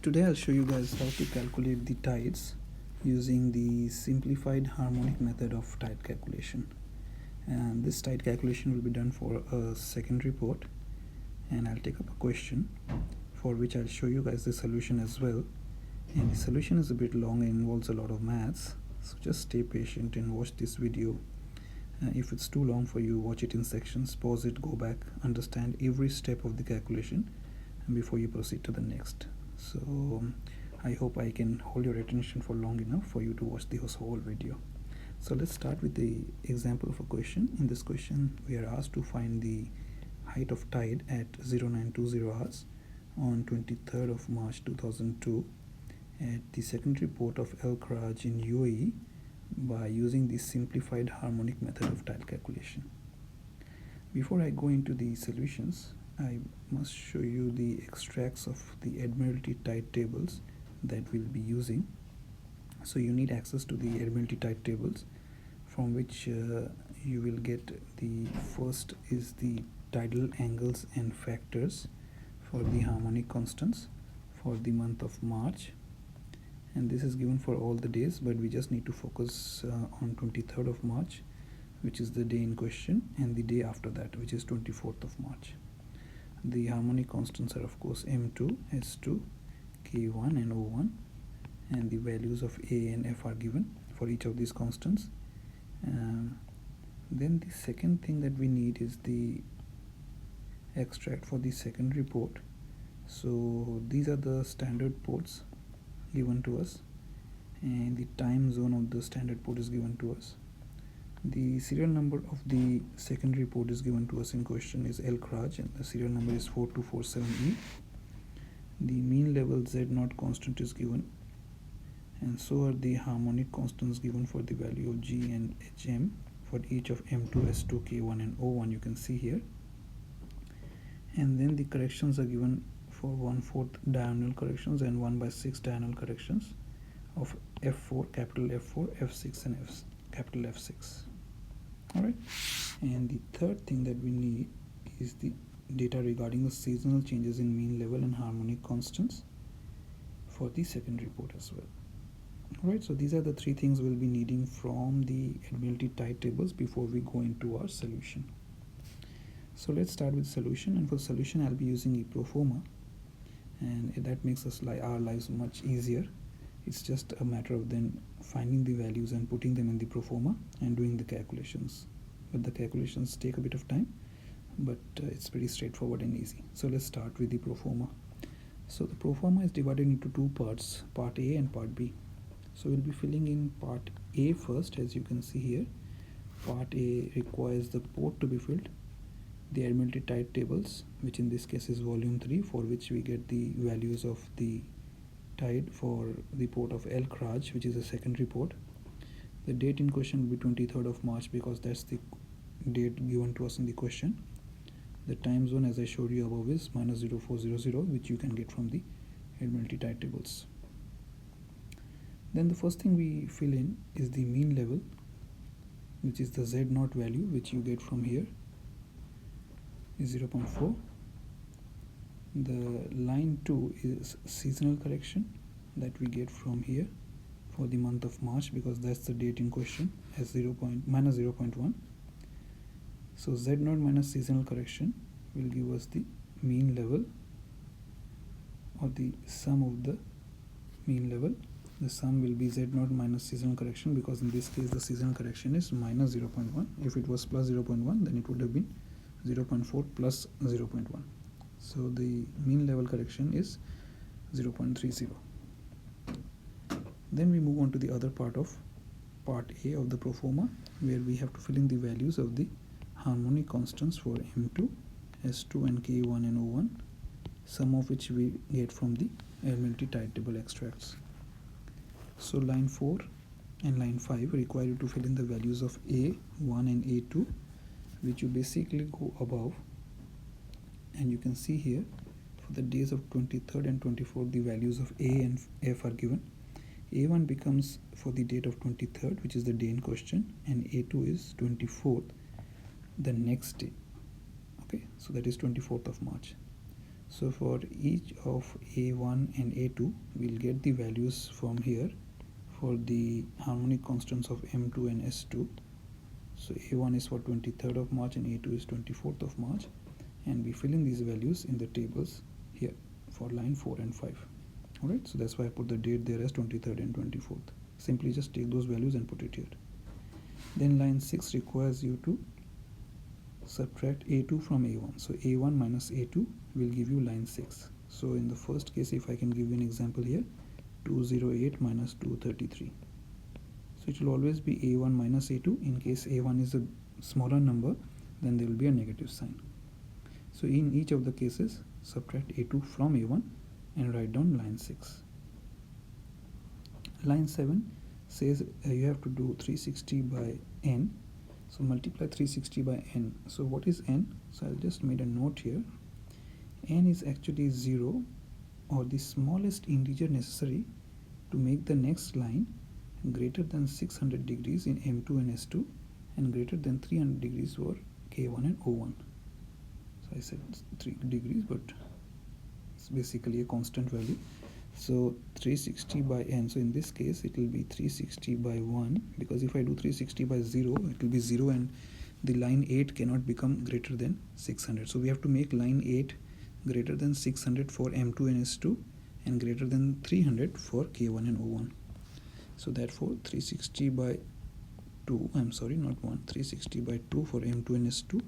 Today I'll show you guys how to calculate the tides using the simplified harmonic method of tide calculation. And this tide calculation will be done for a second report, and I'll take up a question for which I'll show you guys the solution as well. And the solution is a bit long and involves a lot of maths, so just stay patient and watch this video. If it's too long for you, watch it in sections, pause it, go back, understand every step of the calculation before you proceed to the next. So I hope I can hold your attention for long enough for you to watch the whole video. So let's start with the example of a question. In this question we are asked to find the height of tide at 0920 hours on 23rd of March 2002 at the secondary port of El Kharaj in UAE by using the simplified harmonic method of tide calculation. Before I go into the solutions, I must show you the extracts of the Admiralty tide tables that we'll be using. So you need access to the Admiralty tide tables, from which you will get the first is the tidal angles and factors for the harmonic constants for the month of March, and this is given for all the days, but we just need to focus on 23rd of March, which is the day in question, and the day after that, which is 24th of March. The harmonic constants are of course M2, S2, K1 and O1, and the values of A and F are given for each of these constants. Then the second thing that we need is the extract for the second report. So these are the standard ports given to us, and the time zone of the standard port is given to us. The serial number of the secondary port is given to us in question is El Kharaj, and the serial number is 4247E. The mean level Z0 constant is given, and so are the harmonic constants given for the value of G and HM for each of M2, S2, K1 and O1, you can see here. And then the corrections are given for 1/4 diagonal corrections and 1/6 diagonal corrections of F4, capital F4, F6 and capital F6. Alright, and the third thing that we need is the data regarding the seasonal changes in mean level and harmonic constants for the second report as well. Alright, so these are the three things we'll be needing from the Admiralty tide tables before we go into our solution. So let's start with solution, and for solution I'll be using a proforma, and that makes our lives much easier. It's just a matter of then finding the values and putting them in the proforma and doing the calculations. But the calculations take a bit of time, but it's pretty straightforward and easy. So let's start with the proforma. So the proforma is divided into two parts, part A and part B. So we'll be filling in part A first, as you can see here. Part A requires the port to be filled, the Admiralty tide tables, which in this case is volume 3, for which we get the values of the tide for the port of El Kharaj, which is a secondary port. The date in question will be 23rd of March because that's the date given to us in the question. The time zone, as I showed you above, is -0400, which you can get from the Admiralty tide tables. Then the first thing we fill in is the mean level, which is the Z0 value, which you get from here, is 0.4. The line 2 is seasonal correction that we get from here for the month of March, because that's the date in question, as -0.1. So Z0 minus seasonal correction will give us the mean level, or the sum of the mean level. The sum will be Z0 minus seasonal correction, because in this case the seasonal correction is -0.1. If it was plus 0.1, then it would have been 0.4 plus 0.1. So the mean level correction is 0.30. Then we move on to the other part of part A of the proforma, where we have to fill in the values of the harmonic constants for M2, S2 and K1 and O1, some of which we get from the Admiralty tide table extracts. So line 4 and line 5 require you to fill in the values of A1 and A2, which you basically go above, and you can see here for the days of 23rd and 24th the values of A and F are given. A1 becomes for the date of 23rd, which is the day in question, and A2 is 24th, the next day. Okay, so that is 24th of March. So for each of A1 and A2, we'll get the values from here for the harmonic constants of M2 and S2. So A1 is for 23rd of March and A2 is 24th of March, and we fill in these values in the tables here for line 4 and 5. Alright, so that's why I put the date there as 23rd and 24th. Simply just take those values and put it here. Then line 6 requires you to subtract A2 from A1. So A1 minus A2 will give you line 6. So in the first case, if I can give you an example here, 208 minus 233. So it will always be A1 minus A2. In case A1 is a smaller number, then there will be a negative sign. So in each of the cases, subtract A2 from A1 and write down line 6. Line 7 says you have to do 360 by n. So multiply 360 by n. So what is n? So I'll just made a note here. N is actually 0, or the smallest integer necessary to make the next line greater than 600 degrees in M2 and S2 and greater than 300 degrees for K1 and O1. So I said 3 degrees, but it's basically a constant value. So 360 by n, so in this case it will be 360 by 1, because if I do 360 by 0, it will be 0 and the line 8 cannot become greater than 600. So we have to make line 8 greater than 600 for M2 and S2 and greater than 300 for K1 and O1. So therefore 360 by 2, I'm sorry, not 1, 360 by 2 for M2 and S2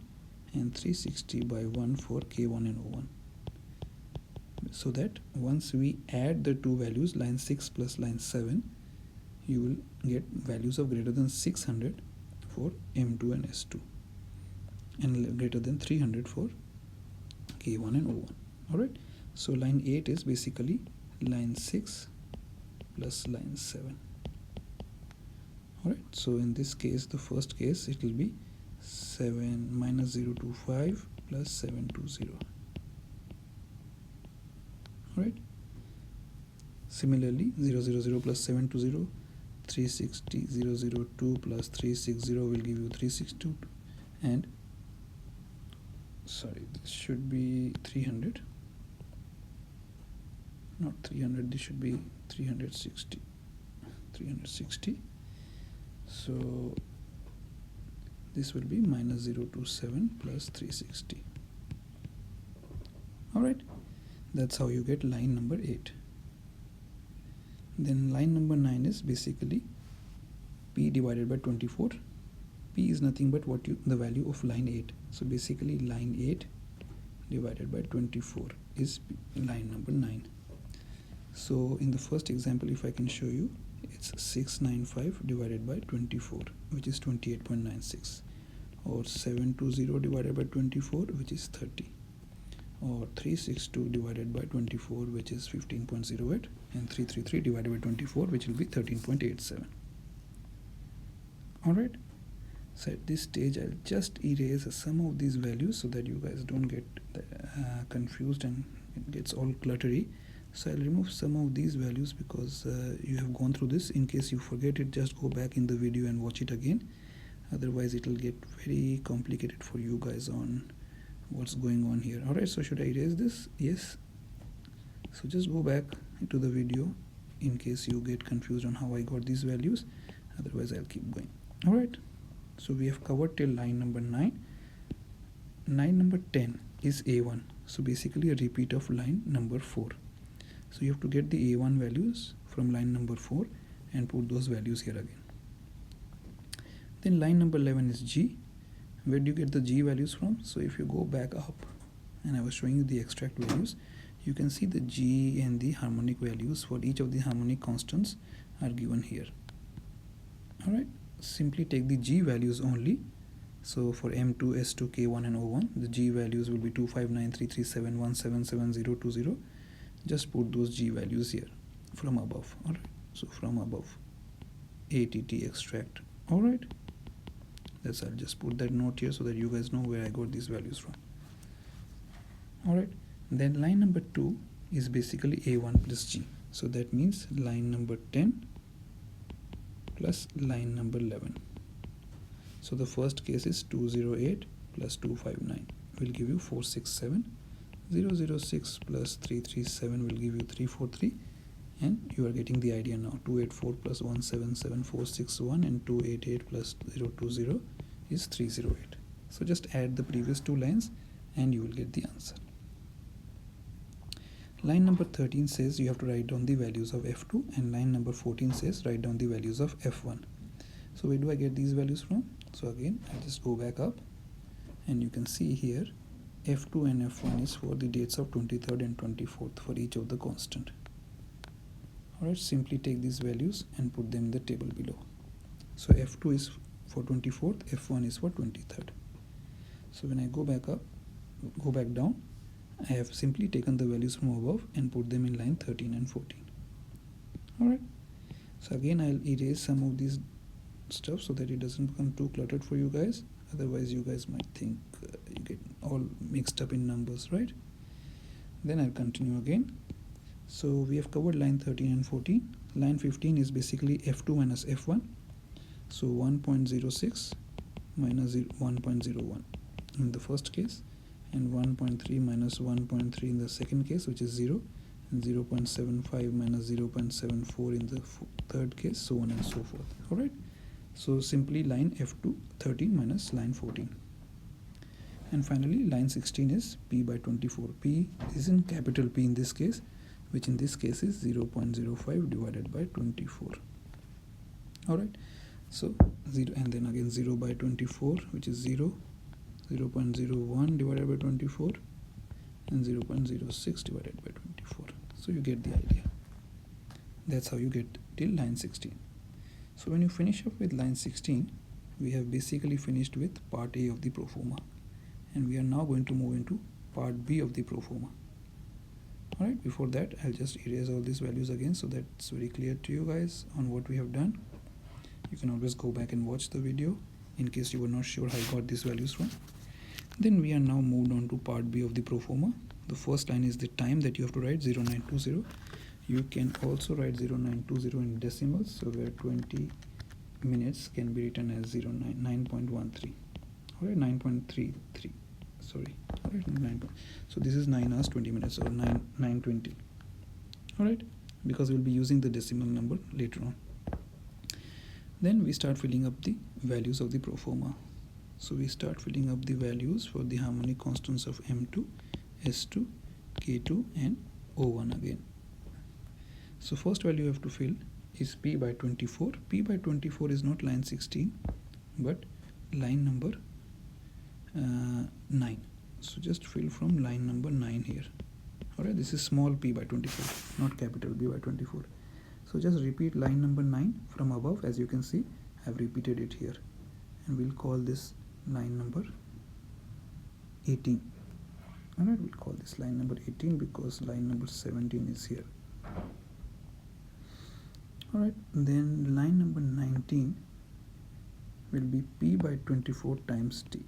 and 360 by 1 for K1 and O1. So that once we add the two values, line 6 plus line 7, you will get values of greater than 600 for M2 and S2 and greater than 300 for K1 and O1. Alright, so line 8 is basically line 6 plus line 7. Alright, so in this case, the first case, it will be 7 minus 025 plus 720. Alright, similarly 000 plus 720, 360 002 plus 360 will give you 362, and sorry, this should be 300, not 300, this should be 360. So this will be minus 027 plus 360. Alright, that's how you get line number 8. Then line number 9 is basically p divided by 24. P is nothing but the value of line 8. So basically line 8 divided by 24 is line number 9. So in the first example, if I can show you, it's 695 divided by 24, which is 28.96, or 720 divided by 24, which is 30, or 362 divided by 24, which is 15.08, and 333 divided by 24, which will be 13.87. Alright, so at this stage I'll just erase some of these values so that you guys don't get confused and it gets all cluttery. So I'll remove some of these values because you have gone through this. In case you forget it, just go back in the video and watch it again. Otherwise it will get very complicated for you guys on what's going on here. Alright, so should I erase this? Yes. So just go back into the video in case you get confused on how I got these values. Otherwise I'll keep going. Alright, so we have covered till line number 9. Line number 10 is A1. So basically a repeat of line number 4. So you have to get the A1 values from line number 4 and put those values here again. Then line number 11 is G. Where do you get the G values from? So if you go back up, and I was showing you the extract values, you can see the G and the harmonic values for each of the harmonic constants are given here. Alright, simply take the G values only. So for M2, S2, K1 and O1, the G values will be 2593371777020. Just put those G values here from above. Alright, so from above, ATT extract. Alright, I'll just put that note here so that you guys know where I got these values from. Alright, then line number 2 is basically A1 plus G. So that means line number 10 plus line number 11. So the first case is 208 plus 259 will give you 467. 006 plus 337 will give you 343, and you are getting the idea now. 284 plus 177461 and 288 plus 020 is 308. So just add the previous two lines and you will get the answer. Line number 13 says you have to write down the values of f2, and line number 14 says write down the values of f1. So where do I get these values from? So again, I'll just go back up, and you can see here f2 and f1 is for the dates of 23rd and 24th for each of the constant. Alright, simply take these values and put them in the table below. So f2 is for 24th, f1 is for 23rd. So when I go back down, I have simply taken the values from above and put them in line 13 and 14. Alright, so again I'll erase some of these stuff so that it doesn't become too cluttered for you guys. Otherwise you guys might think you get all mixed up in numbers, right? Then I'll continue again. So we have covered line 13 and 14. Line 15 is basically f2 minus f1. So 1.06 minus 1.01 in the first case, and 1.3 minus 1.3 in the second case, which is 0, and 0.75 minus 0.74 in the third case, so on and so forth. Alright, so simply line f2 13 minus line 14. And finally line 16 is p by 24. P is in capital P in this case, which in this case is 0.05 divided by 24. Alright, so 0, and then again 0 by 24, which is 0, 0.01 divided by 24, and 0.06 divided by 24. So you get the idea. That's how you get till line 16. So when you finish up with line 16, we have basically finished with part A of the proforma, and we are now going to move into part B of the proforma. Alright, before that I'll just erase all these values again so that it's very clear to you guys on what we have done. You can always go back and watch the video in case you were not sure how I got these values from. Then we are now moved on to part B of the proforma. The first line is the time that you have to write, 0920. You can also write 0920 in decimals, so where 20 minutes can be written as 9.13. Alright, 9.33. Sorry. Alright, 9. So this is 9 hours 20 minutes, or 9:20. Alright, because we'll be using the decimal number later on. Then we start filling up the values of the proforma. So we start filling up the values for the harmonic constants of M2, S2, K2 and O1 again. So first value you have to fill is P by 24. P by 24 is not line 16 but line number 9. So just fill from line number 9 here. Alright, this is small p by 24, not capital B by 24. So just repeat line number 9 from above. As you can see, I have repeated it here, and we'll call this line number 18. Alright, we'll call this line number 18 because line number 17 is here. Alright, then line number 19 will be p by 24 times t.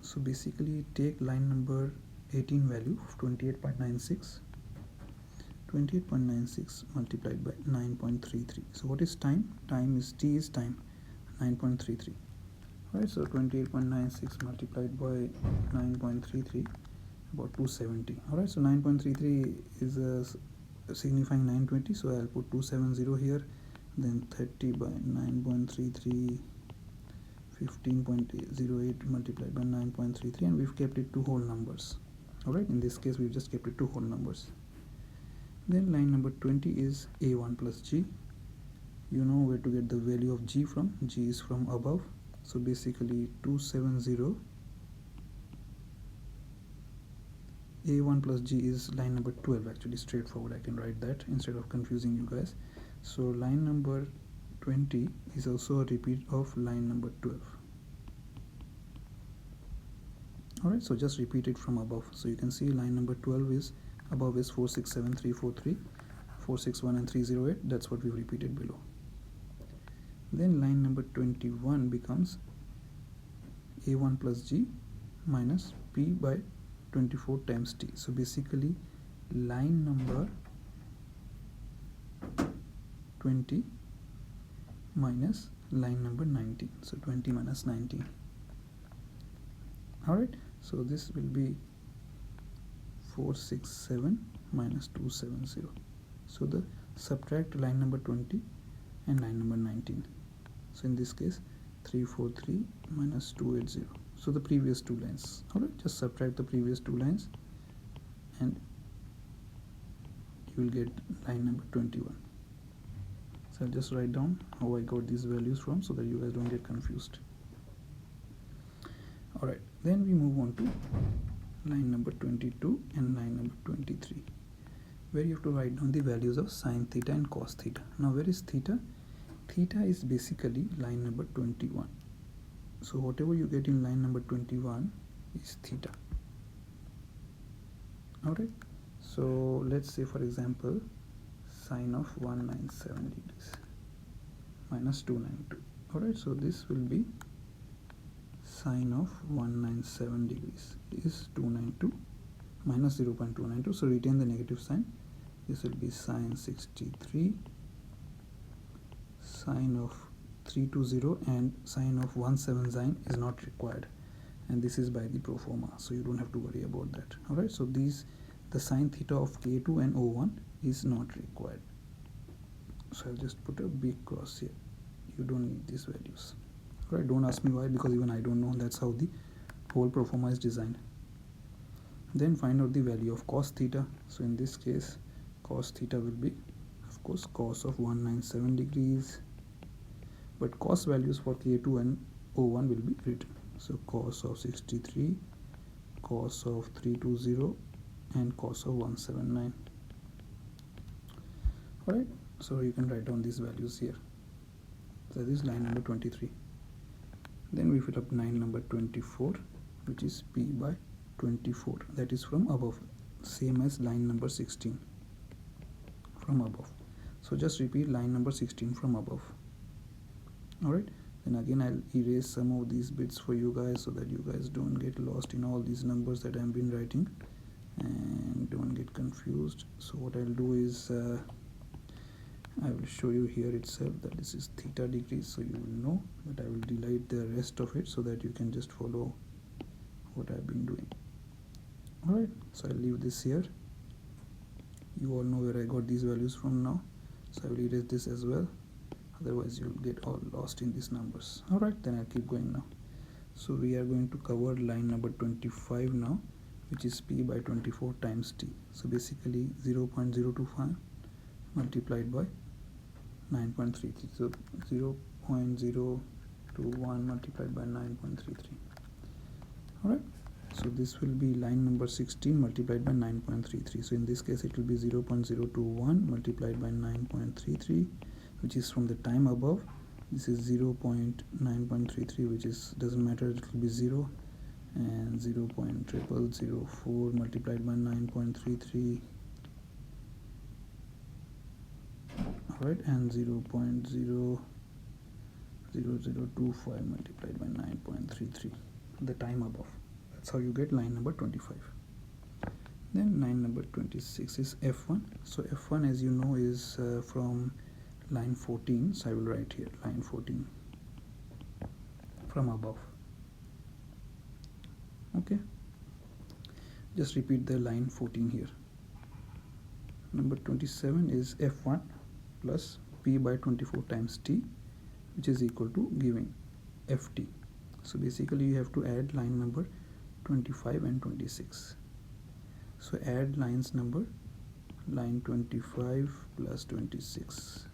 So basically take line number 18 value of 28.96 multiplied by 9.33. So what is time? Time is t is time, 9.33. Alright, so 28.96 multiplied by 9.33, about 270. Alright, so 9.33 is signifying 920, so I'll put 270 here, then 30 by 9.33, 15.08 multiplied by 9.33, and we've kept it to whole numbers. Alright, in this case we've just kept it to whole numbers. Then line number 20 is A1 plus G. You know where to get the value of G from. G is from above. So basically 270 A1 plus G is line number 12. Actually straightforward, I can write that instead of confusing you guys. So line number 20 is also a repeat of line number 12. Alright, so just repeat it from above. So you can see line number 12 is above is 467,343, 461 and 308. That's what we've repeated below. Then line number 21 becomes A1 plus G minus P by 24 times T. So basically line number 20 minus line number 19. So 20 minus 19. Alright, so this will be 3467 minus 270. So the subtract line number 20 and line number 19. So in this case 343 minus 280. So the previous two lines. Alright, just subtract the previous two lines and you will get line number 21. So I'll just write down how I got these values from so that you guys don't get confused. Alright, then we move on to line number 22 and line number 23, where you have to write down the values of sine theta and cos theta. Now where is theta? Theta is basically line number 21. So whatever you get in line number 21 is theta. Alright, so let's say for example sine of 197 degrees minus 292. Alright, so this will be sine of 197 degrees is 292 minus 0.292. So retain the negative sign. This will be sine 63 sine of 320, and sine of 179 is not required, and this is by the proforma, so you don't have to worry about that. Alright, so the sine theta of K2 and O1 is not required. So I'll just put a big cross here. You don't need these values. Alright, don't ask me why, because even I don't know. That's how the whole proforma is designed. Then find out the value of cos theta. So in this case cos theta will be, of course, cos of 197 degrees, but cos values for K2 and O1 will be written. So cos of 63, cos of 320, and cos of 179. Alright, so you can write down these values here. So this is line number 23. Then we fill up line number 24, which is P by 24. That is from above, same as line number 16 from above. So just repeat line number 16 from above. Alright, then again I'll erase some of these bits for you guys so that you guys don't get lost in all these numbers that I've been writing and don't get confused. So what I'll do is I will show you here itself that this is theta degrees, so you will know, but I will delete the rest of it so that you can just follow what I've been doing. Alright, so I'll leave this here. You all know where I got these values from now, so I will erase this as well, otherwise you'll get all lost in these numbers. Alright, then I'll keep going now. So we are going to cover line number 25 now, which is P by 24 times T. So basically 0.025 multiplied by 9.33. So 0.021 multiplied by 9.33. Alright, so this will be line number 16 multiplied by 9.33. So in this case it will be 0.021 multiplied by 9.33, which is from the time above. This is 0.9.33, which is doesn't matter, it will be 0, and 0.0004 multiplied by 9.33. Alright, and 0.00025 multiplied by 9.33, the time above. That's how you get line number 25. Then line number 26 is F1. So F1, as you know, is from line 14. So I will write here line 14 from above. Okay, just repeat the line 14 here. Number 27 is F1 plus P by 24 times T, which is equal to giving Ft. So basically you have to add line number 25 and 26. So add lines number, line 25 plus 26.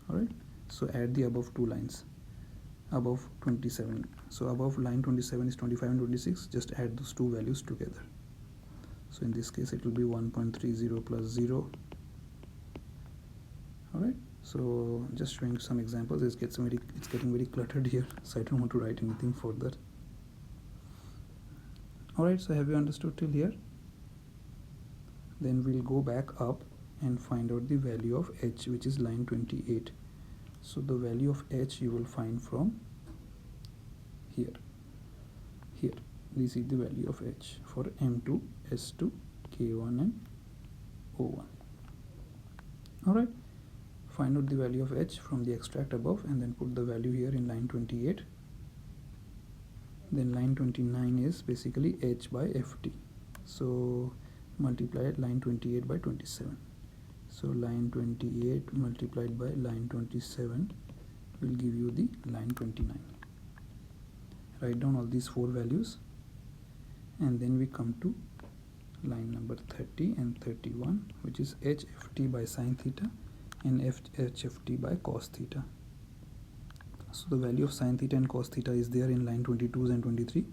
Alright, so add the above two lines above 27. So above line 27 is 25 and 26, just add those two values together. So in this case it will be 1.30 plus 0. Alright, so just showing some examples. It's getting very cluttered here, so I don't want to write anything further. Alright, so have you understood till here? Then we'll go back up and find out the value of h, which is line 28. So the value of h you will find from here. This is the value of h for M2, S2, K1 and O1. Alright, find out the value of h from the extract above and then put the value here in line 28. Then line 29 is basically h by Ft. So multiply line 28 by 27. So line 28 multiplied by line 27 will give you the line 29. Write down all these four values, and then we come to line number 30 and 31, which is hft by sine theta and hft by cos theta. So the value of sine theta and cos theta is there in line 22 and 23,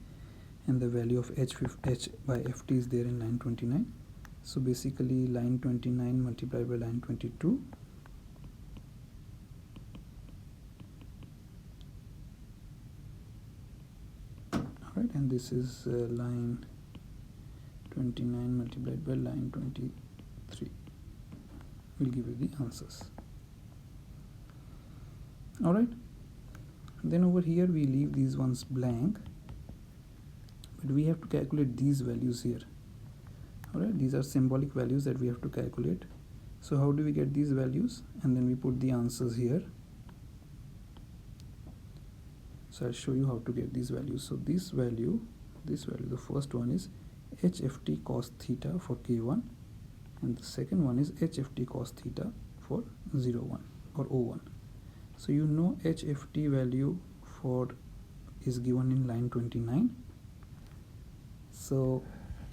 and the value of h by ft is there in line 29. So basically line 29 multiplied by line 22 alright, and this is line 29 multiplied by line 23 will give you the answers. Alright, then over here we leave these ones blank, but we have to calculate these values here. Alright, these are symbolic values that we have to calculate. So how do we get these values? And then we put the answers here. So I'll show you how to get these values. So this value, the first one is hft cos theta for k1, and the second one is hft cos theta for 01 or 01. So you know hft value for is given in line 29. So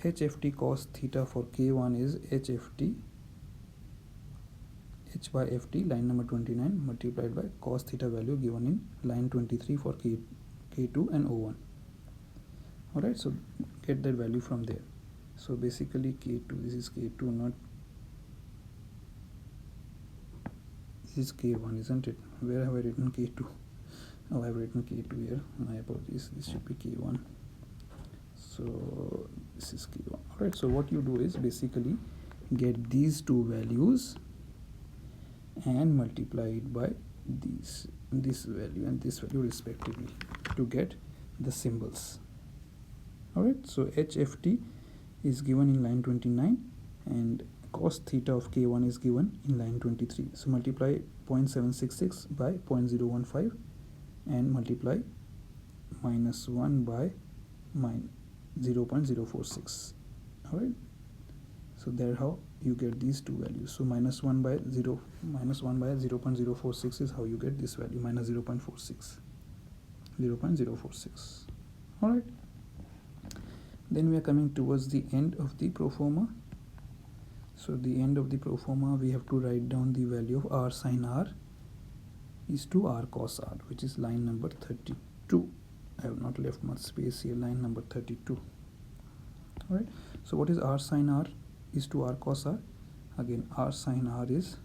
hft cos theta for k1 is hft h by ft line number 29 multiplied by cos theta value given in line 23 for k2 and 01. Alright, so get that value from there. So basically k2, this is k2, not this is k1, isn't it? Where have I written k2? Oh, I have written k2 here. My apologies, this should be k1. So this is k1. Alright, so what you do is basically get these two values and multiply it by this value and this value respectively to get the symbols. Alright, so hft is given in line 29 and cos theta of k1 is given in line 23. So multiply 0.766 by 0.015 and multiply -1 by 0.046. Alright, so that's how you get these two values. So -1 by 0.046 is how you get this value, minus 0.46. Alright, then we are coming towards the end of the proforma. So the end of the proforma, we have to write down the value of r sin r is to r cos r, which is line number 32. I have not left much space here, line number 32. Alright, so what is r sin r is to r cos r? Again, r sin r is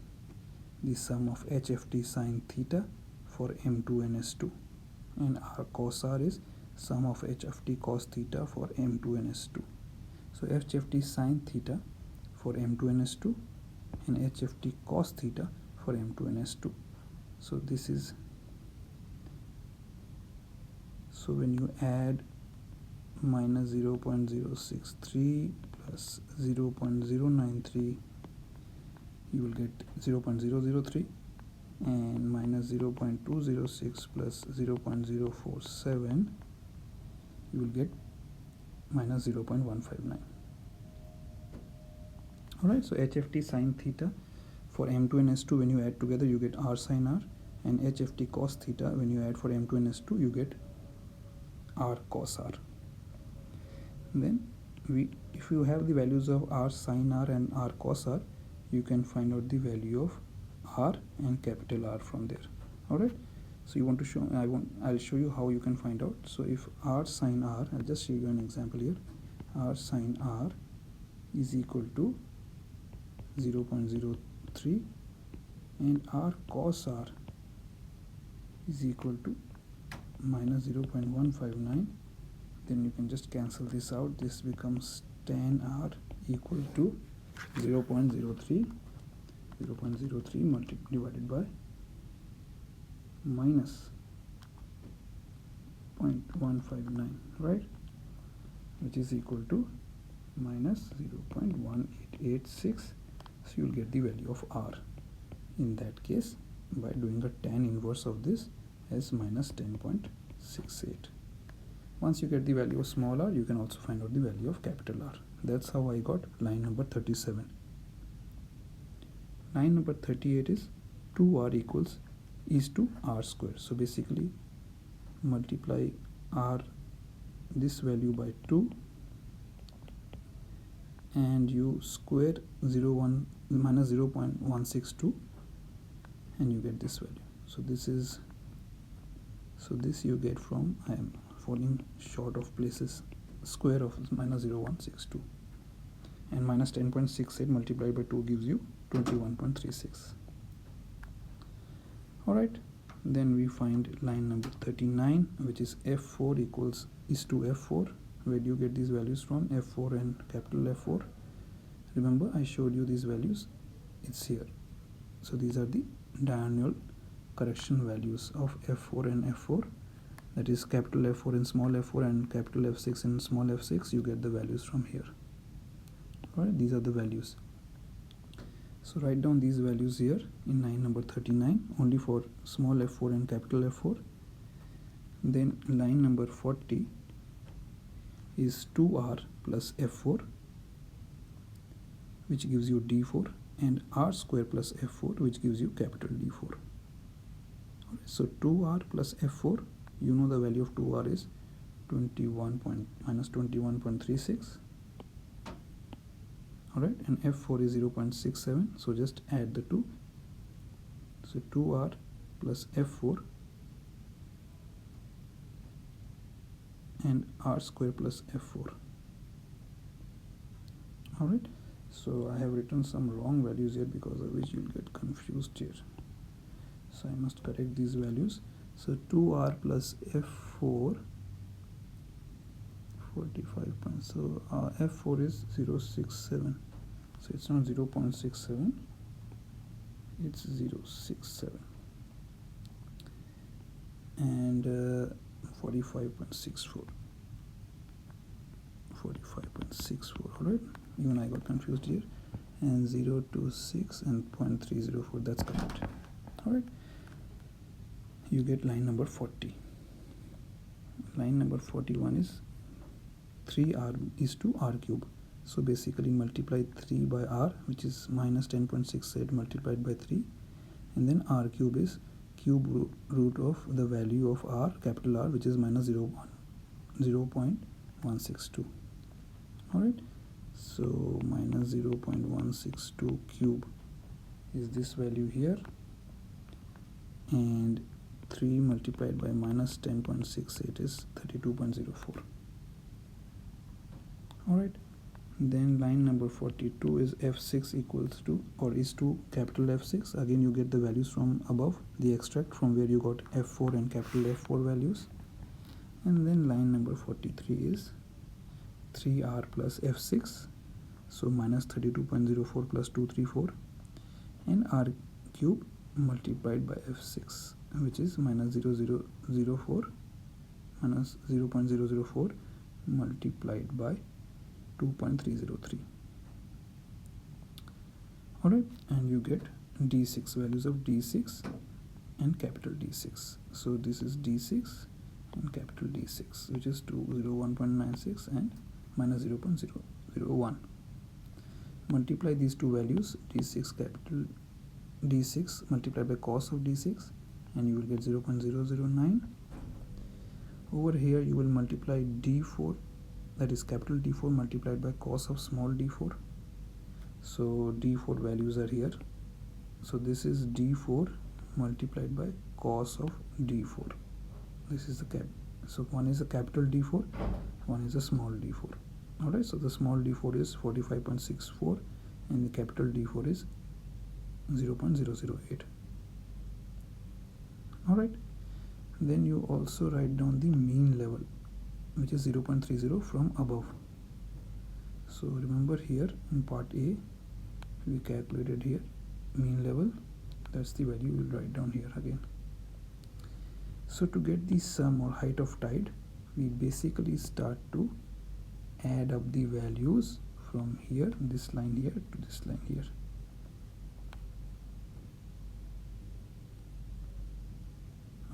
the sum of hft sin theta for m2 and s2, and r cos r is sum of hft cos theta for m2 and s2. So hft sin theta for m2 and s2 and hft cos theta for m2 and s2. So this is, so when you add minus 0.063 plus 0.093, you will get 0.003, and minus 0.206 plus 0.047, you will get minus 0.159. Alright, so hft sin theta for m2 and s2, when you add together you get r sin r, and hft cos theta when you add for m2 and s2 you get r cos r. Then if you have the values of r sin r and r cos r, you can find out the value of r and capital R from there. Alright, so you want to show, I'll show you how you can find out. So if r sin r, I'll just show you an example here. R sin r is equal to 0.03 and r cos r is equal to minus 0.159, then you can just cancel this out. This becomes tan r equal to 0.03 divided by minus 0.159, right, which is equal to minus 0.1886. So you'll get the value of r in that case by doing a tan inverse of this as minus 10.68. Once you get the value of small r, you can also find out the value of capital R. That's how I got line number 37. Line number 38 is 2r equals is to r square. So basically multiply r, this value, by 2, and you square 0 minus 0.162 and you get this value. So this you get from, I am falling short of places, square of minus 0.162, and minus 10.68 multiplied by 2 gives you 21.36. Alright, then we find line number 39, which is f4 equals is to f4. Where do you get these values from? F4 and capital F4. Remember, I showed you these values, it's here. So these are the diagonal correction values of F4 and F4, that is capital F4 and small f4 and capital F6 and small f6. You get the values from here. Alright, these are the values. So write down these values here in line number 39, only for small f4 and capital F4. Then line number 40 is 2r plus f4, which gives you d4, and r square plus f4, which gives you capital D4. Alright, so 2r plus f4, you know the value of 2r is minus 21.36. Alright, and f4 is 0.67, so just add the two. So 2r plus f4 and r square plus f4. Alright, so I have written some wrong values here, because of which you'll get confused here. So I must correct these values. So 2r plus f4, 45 points. So f4 is 0.67. So it's not 0.67, it's 0.67. And 45.64. 45.64. Alright, even I got confused here. And 0.26 and 0.304, that's correct. Alright, you get line number 40. Line number 41 is 3r is to r cube. So basically multiply 3 by r, which is minus 10.68 multiplied by 3, and then r cube is cube root of the value of r, capital R, which is minus 0.162. Alright, so minus 0.162 cube is this value here, and 3 multiplied by minus 10.68 is 32.04. Alright, then line number 42 is f6 equals to or is to capital F6. Again, you get the values from above, the extract from where you got f4 and capital F4 values. And then line number 43 is 3r plus f6, so minus 32.04 plus 234, and r cube multiplied by f6, which is minus 0.004 multiplied by 2.303. Alright, and you get d6, values of d6 and capital D6. So this is d6 and capital D6, which is 201.96 and minus 0.001. Multiply these two values, d6 capital D6 multiplied by cos of d6, and you will get 0.009. Over here you will multiply d4, that is capital D4 multiplied by cos of small d4. So d4 values are here. So this is d4 multiplied by cos of d4. This is the cap. So one is a capital D4, one is a small d4. Alright, so the small d4 is 45.64 and the capital D4 is 0.008. Alright, then you also write down the mean level, which is 0.30 from above. So remember here in part A, we calculated here mean level, that's the value we'll write down here again. So to get the sum or height of tide, we basically start to add up the values from here, this line here to this line here.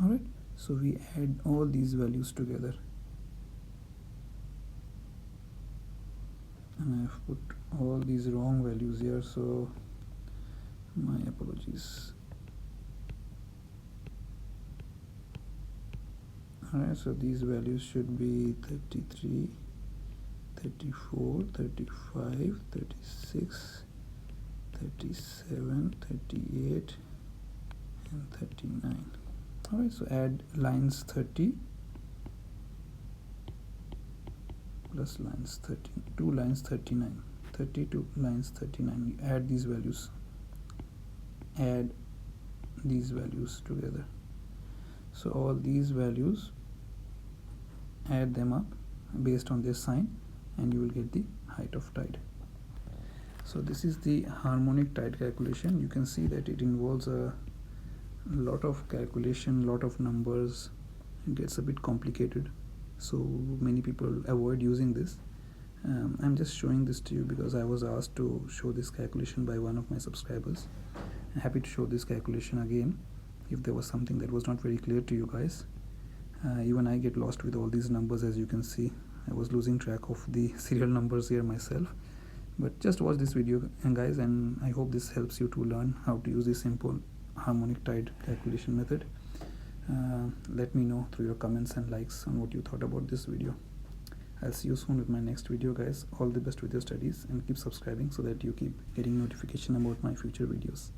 Alright, so we add all these values together, and I've put all these wrong values here, so my apologies. Alright, so these values should be 33, 34, 35, 36, 37, 38 and 39. Alright, so add lines 30 plus lines 30 to lines 39, 30 to lines 39. You add these values, add these values together. So all these values, add them up based on their sign, and you will get the height of tide. So this is the harmonic tide calculation. You can see that it involves a lot of calculation, lot of numbers. It gets a bit complicated, so many people avoid using this. I'm just showing this to you because I was asked to show this calculation by one of my subscribers. I'm happy to show this calculation again if there was something that was not very clear to you guys. Even I get lost with all these numbers. As you can see, I was losing track of the serial numbers here myself. But just watch this video, guys, and I hope this helps you to learn how to use this simple harmonic tide calculation method. Let me know through your comments and likes on what you thought about this video. I'll see you soon with my next video, guys. All the best with your studies, and keep subscribing so that you keep getting notification about my future videos.